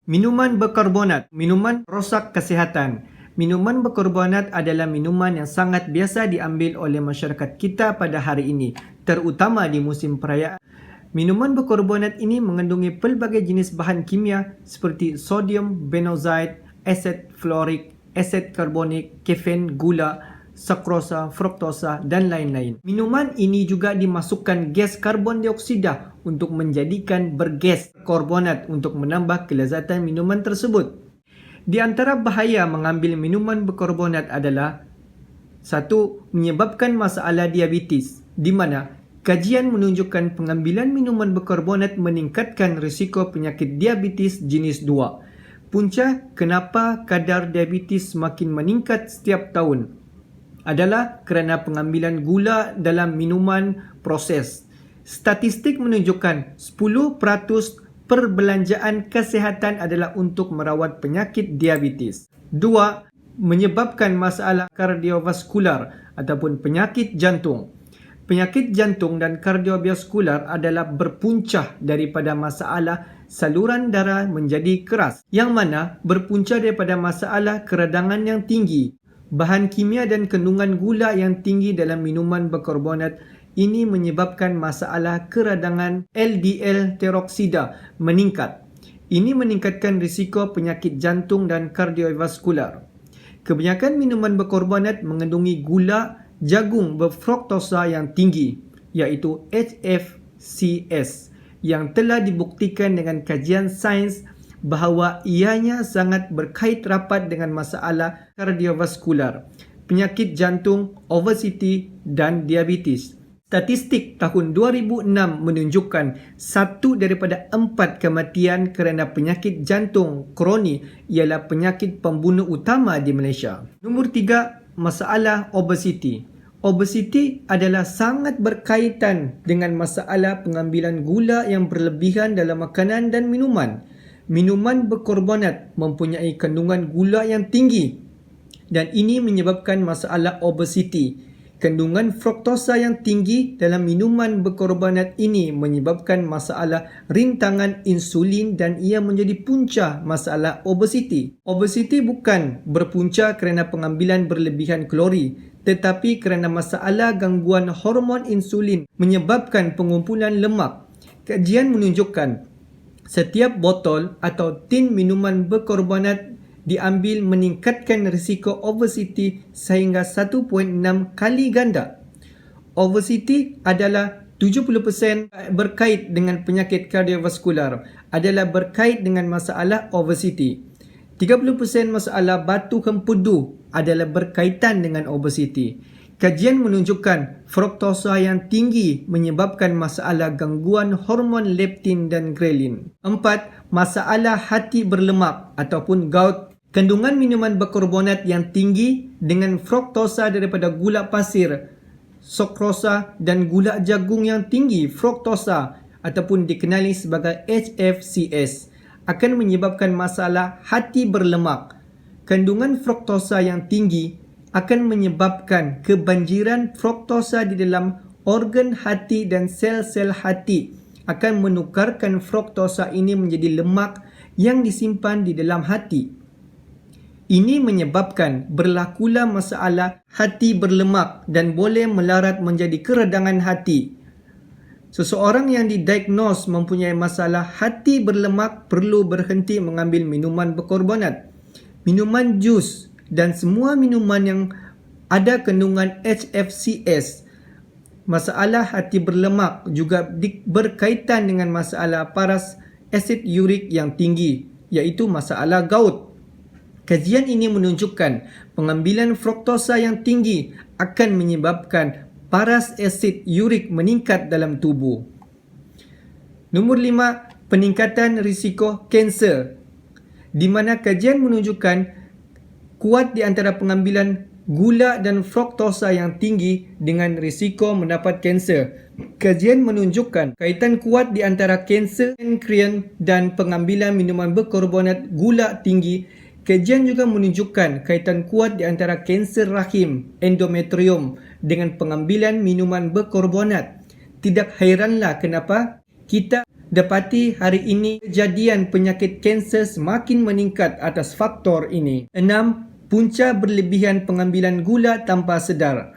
Minuman berkarbonat, minuman rosak kesihatan. Minuman berkarbonat adalah minuman yang sangat biasa diambil oleh masyarakat kita pada hari ini, terutama di musim perayaan. Minuman berkarbonat ini mengandungi pelbagai jenis bahan kimia seperti sodium benzoaid, asid fluorik, asid karbonik, kafein, gula, sakrosa, fruktosa dan lain-lain. Minuman ini juga dimasukkan gas karbon dioksida untuk menjadikan bergas karbonat untuk menambah kelezatan minuman tersebut. Di antara bahaya mengambil minuman berkarbonat adalah 1. Menyebabkan masalah diabetes, di mana kajian menunjukkan pengambilan minuman berkarbonat meningkatkan risiko penyakit diabetes jenis 2. Punca kenapa kadar diabetes semakin meningkat setiap tahun adalah kerana pengambilan gula dalam minuman proses. Statistik menunjukkan 10% perbelanjaan kesihatan adalah untuk merawat penyakit diabetes. 2. Menyebabkan masalah kardiovaskular ataupun penyakit jantung. Penyakit jantung dan kardiovaskular adalah berpunca daripada masalah saluran darah menjadi keras, yang mana berpunca daripada masalah keradangan yang tinggi. Bahan kimia dan kandungan gula yang tinggi dalam minuman berkarbonat ini menyebabkan masalah keradangan LDL teroksida meningkat. Ini meningkatkan risiko penyakit jantung dan kardiovaskular. Kebanyakan minuman berkarbonat mengandungi gula jagung berfruktosa yang tinggi, iaitu HFCS, yang telah dibuktikan dengan kajian sains bahawa ianya sangat berkait rapat dengan masalah kardiovaskular, penyakit jantung, obesiti dan diabetes. Statistik tahun 2006 menunjukkan 1 daripada 4 kematian kerana penyakit jantung kroni ialah penyakit pembunuh utama di Malaysia. Nombor 3, masalah obesiti. Obesiti adalah sangat berkaitan dengan masalah pengambilan gula yang berlebihan dalam makanan dan minuman. Minuman berkarbonat mempunyai kandungan gula yang tinggi dan ini menyebabkan masalah obesiti. Kandungan fruktosa yang tinggi dalam minuman berkarbonat ini menyebabkan masalah rintangan insulin dan ia menjadi punca masalah obesiti. Obesiti bukan berpunca kerana pengambilan berlebihan kalori, tetapi kerana masalah gangguan hormon insulin menyebabkan pengumpulan lemak. Kajian menunjukkan setiap botol atau tin minuman berkarbonat diambil meningkatkan risiko obesiti sehingga 1.6 kali ganda. Obesiti adalah 70% berkait dengan penyakit kardiovaskular, adalah berkait dengan masalah obesiti. 30% masalah batu empedu adalah berkaitan dengan obesiti. Kajian menunjukkan fruktosa yang tinggi menyebabkan masalah gangguan hormon leptin dan grelin. 4. Masalah hati berlemak ataupun gout. Kandungan minuman berkarbonat yang tinggi dengan fruktosa daripada gula pasir, sakrosa dan gula jagung yang tinggi fruktosa ataupun dikenali sebagai HFCS akan menyebabkan masalah hati berlemak. Kandungan fruktosa yang tinggi akan menyebabkan kebanjiran fruktosa di dalam organ hati dan sel-sel hati, akan menukarkan fruktosa ini menjadi lemak yang disimpan di dalam hati. Ini menyebabkan berlakulah masalah hati berlemak dan boleh melarat menjadi keradangan hati. Seseorang yang didiagnos mempunyai masalah hati berlemak perlu berhenti mengambil minuman berkarbonat, minuman jus dan semua minuman yang ada kandungan HFCS. Masalah hati berlemak juga berkaitan dengan masalah paras asid urik yang tinggi, iaitu masalah gout. Kajian ini menunjukkan pengambilan fruktosa yang tinggi akan menyebabkan paras asid urik meningkat dalam tubuh. Nombor 5, peningkatan risiko kanser, di mana kajian menunjukkan kuat di antara pengambilan gula dan fruktosa yang tinggi dengan risiko mendapat kanser. Kajian menunjukkan kaitan kuat di antara kanser pankreas dan pengambilan minuman berkarbonat gula tinggi. Kajian juga menunjukkan kaitan kuat di antara kanser rahim, endometrium dengan pengambilan minuman berkarbonat. Tidak hairanlah kenapa kita Dapati hari ini kejadian penyakit kanser semakin meningkat atas faktor ini. 6. Punca berlebihan pengambilan gula tanpa sedar.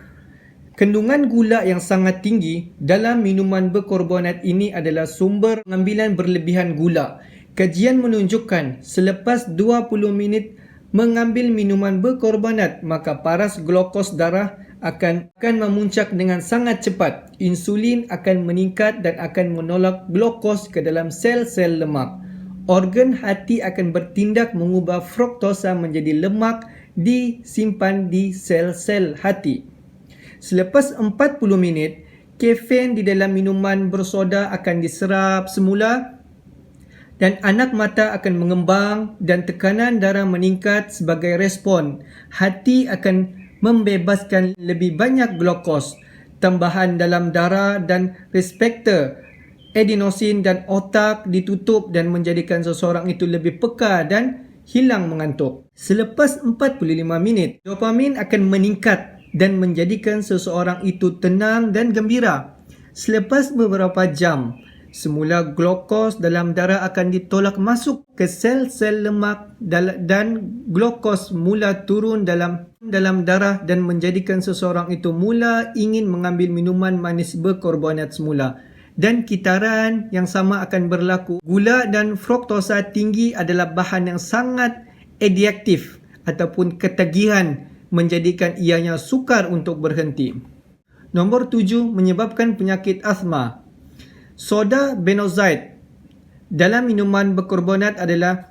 Kandungan gula yang sangat tinggi dalam minuman berkarbonat ini adalah sumber pengambilan berlebihan gula. Kajian menunjukkan selepas 20 minit mengambil minuman berkarbonat, maka paras glukos darah akan memuncak dengan sangat cepat. Insulin akan meningkat dan akan menolak glukos ke dalam sel-sel lemak. Organ hati akan bertindak mengubah fruktosa menjadi lemak disimpan di sel-sel hati. Selepas 40 minit, kafein di dalam minuman bersoda akan diserap semula dan anak mata akan mengembang dan tekanan darah meningkat sebagai respon. Hati akan membebaskan lebih banyak glukos, tambahan dalam darah dan reseptor adenosin dan otak ditutup dan menjadikan seseorang itu lebih peka dan hilang mengantuk. Selepas 45 minit, dopamin akan meningkat dan menjadikan seseorang itu tenang dan gembira. Selepas beberapa jam, semula glukos dalam darah akan ditolak masuk ke sel-sel lemak dan glukos mula turun dalam darah dan menjadikan seseorang itu mula ingin mengambil minuman manis berkarbonat semula. Dan kitaran yang sama akan berlaku. Gula dan fruktosa tinggi adalah bahan yang sangat adiktif ataupun ketagihan, menjadikan ianya sukar untuk berhenti. Nombor 7, menyebabkan penyakit asma. Soda benzoaid dalam minuman berkarbonat adalah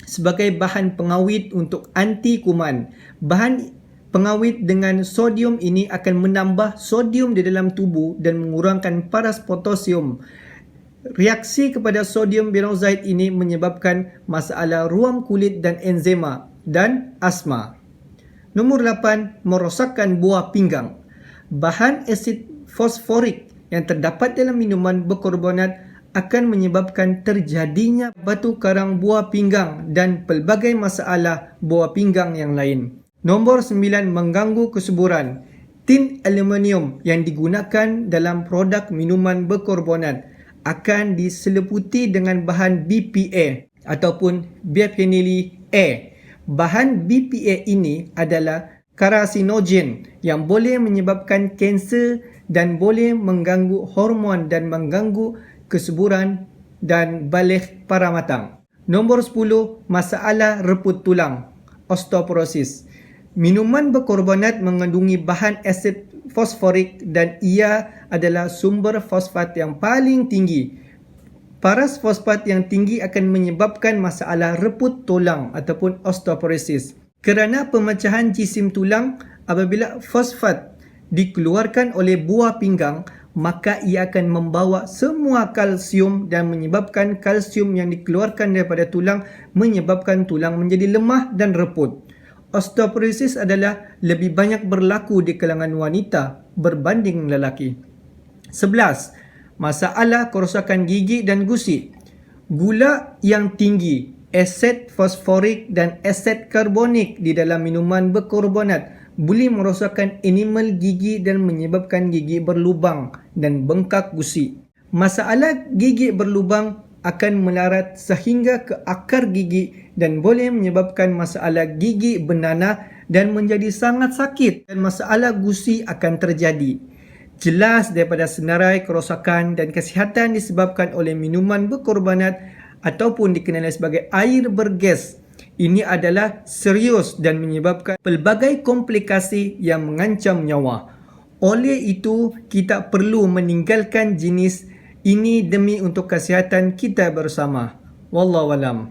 sebagai bahan pengawet untuk anti kuman. Bahan pengawet dengan sodium ini akan menambah sodium di dalam tubuh dan mengurangkan paras potasium. Reaksi kepada sodium benzoaid ini menyebabkan masalah ruam kulit dan enzima dan asma. Nombor 8, merosakkan buah pinggang. Bahan asid fosforik yang terdapat dalam minuman berkarbonat akan menyebabkan terjadinya batu karang buah pinggang dan pelbagai masalah buah pinggang yang lain. Nombor 9, mengganggu kesuburan. Tin aluminium yang digunakan dalam produk minuman berkarbonat akan diseliputi dengan bahan BPA ataupun biphenyl A. Bahan BPA ini adalah karsinogen yang boleh menyebabkan kanser dan boleh mengganggu hormon dan mengganggu kesuburan dan balik para matang. Nombor 10, masalah reput tulang, osteoporosis. Minuman berkarbonat mengandungi bahan asid fosforik dan ia adalah sumber fosfat yang paling tinggi. Paras fosfat yang tinggi akan menyebabkan masalah reput tulang ataupun osteoporosis. Kerana pemecahan jisim tulang, apabila fosfat dikeluarkan oleh buah pinggang, maka ia akan membawa semua kalsium dan menyebabkan kalsium yang dikeluarkan daripada tulang menyebabkan tulang menjadi lemah dan reput. Osteoporosis adalah lebih banyak berlaku di kalangan wanita berbanding lelaki. 11. Masalah kerosakan gigi dan gusi. Gula yang tinggi, asid fosforik dan asid karbonik di dalam minuman berkarbonat boleh merosakkan enamel gigi dan menyebabkan gigi berlubang dan bengkak gusi. Masalah gigi berlubang akan melarat sehingga ke akar gigi dan boleh menyebabkan masalah gigi bernanah dan menjadi sangat sakit, dan masalah gusi akan terjadi. Jelas daripada senarai kerosakan dan kesihatan disebabkan oleh minuman berkarbonat ataupun dikenali sebagai air bergas. Ini adalah serius dan menyebabkan pelbagai komplikasi yang mengancam nyawa. Oleh itu, kita perlu meninggalkan jenis ini demi untuk kesihatan kita bersama. Wallahualam.